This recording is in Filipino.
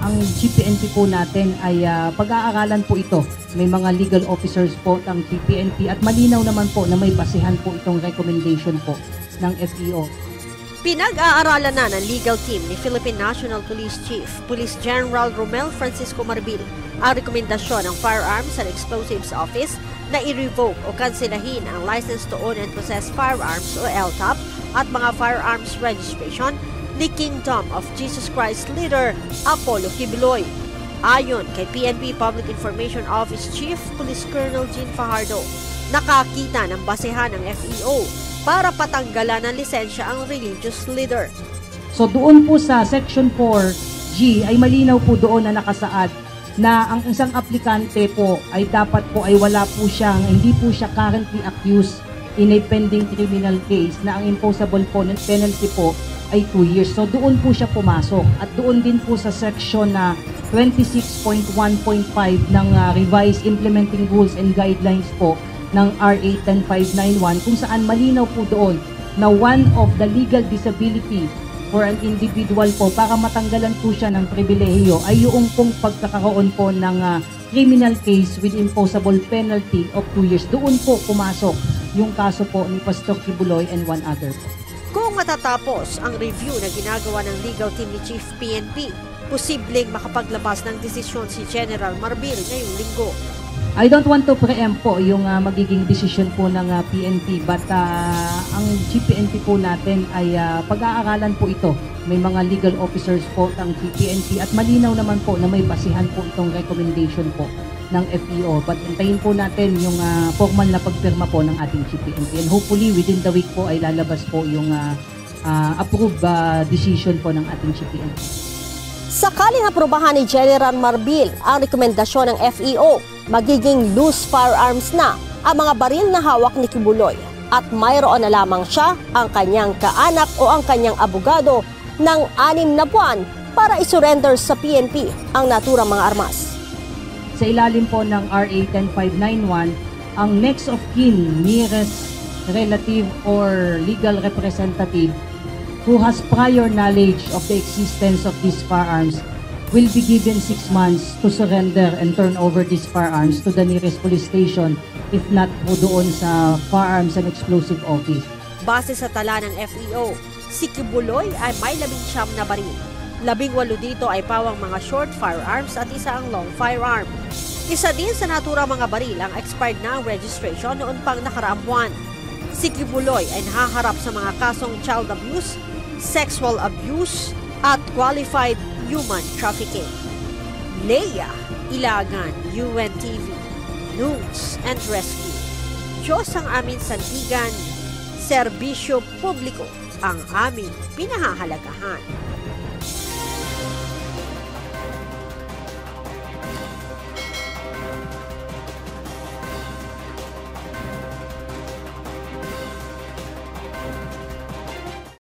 ang GPNP po natin ay pag-aaralan po ito. May mga legal officers po ng GPNP at malinaw naman po na may basehan po itong recommendation po ng FEO. Pinag-aaralan na ng legal team ni Philippine National Police Chief, Police General Romel Francisco Marbil, ang rekomendasyon ng Firearms and Explosives Office na i-revoke o kanselahin ang License to Own and Possess Firearms o LTOP at mga firearms registration ni Kingdom of Jesus Christ leader Apollo Kibuloy. Ayon kay PNP Public Information Office Chief Police Colonel Jean Fajardo, nakakita ng basehan ng FEO para patanggalan ng lisensya ang religious leader. So doon po sa Section 4G ay malinaw po doon na nakasaad na ang isang aplikante po ay dapat po ay hindi po siya currently accused in a pending criminal case na ang imposable penalty po ay 2 years. So doon po siya pumasok at doon din po sa section na 26.1.5 ng revised implementing rules and guidelines po ng RA 10591 kung saan malinaw po doon na one of the legal disability for an individual po para matanggalan po siya ng pribilehiyo ay yung pong pagkakaroon po ng criminal case with imposable penalty of 2 years. Doon po pumasok yung kaso po ni Pastor Kibuloy and one other po. Kung matatapos ang review na ginagawa ng legal team ni Chief PNP, posibleng makapaglabas ng desisyon si General Marbil ngayong linggo. I don't want to preempt po yung magiging decision po ng PNP but ang GPNP po natin ay pag-aaralan po ito. May mga legal officers po ng GPNP at malinaw naman po na may basihan po itong recommendation po ng FEO. But hintayin po natin yung formal na pagpirma po ng ating GPNP and hopefully within the week po ay lalabas po yung approved decision po ng ating GPNP. Sakaling aprobahan ni General Marbil ang rekomendasyon ng FEO, magiging loose firearms na ang mga baril na hawak ni Kibuloy at mayroon na lamang siya, ang kanyang kaanak o ang kanyang abogado ng 6 na buwan para isurrender sa PNP ang naturang mga armas. Sa ilalim po ng RA 10591, ang next of kin, nearest relative or legal representative who has prior knowledge of the existence of these firearms will be given 6 months to surrender and turn over these firearms to the nearest police station, if not po doon sa Firearms and Explosive Office. Base sa tala ng FEO, si Kibuloy ay may 19 na baril. 18 dito ay pawang mga short firearms at isa ang long firearm. Isa din sa naturang mga baril ang expired na ang registration noon pang nakaraang buwan. Si Kibuloy ay nahaharap sa mga kasong child abuse, sexual abuse, at qualified human trafficking. Leia Ilagan, UNTV, News and Rescue. Diyos ang aming sandigan, serbisyo publiko ang aming pinahahalagahan.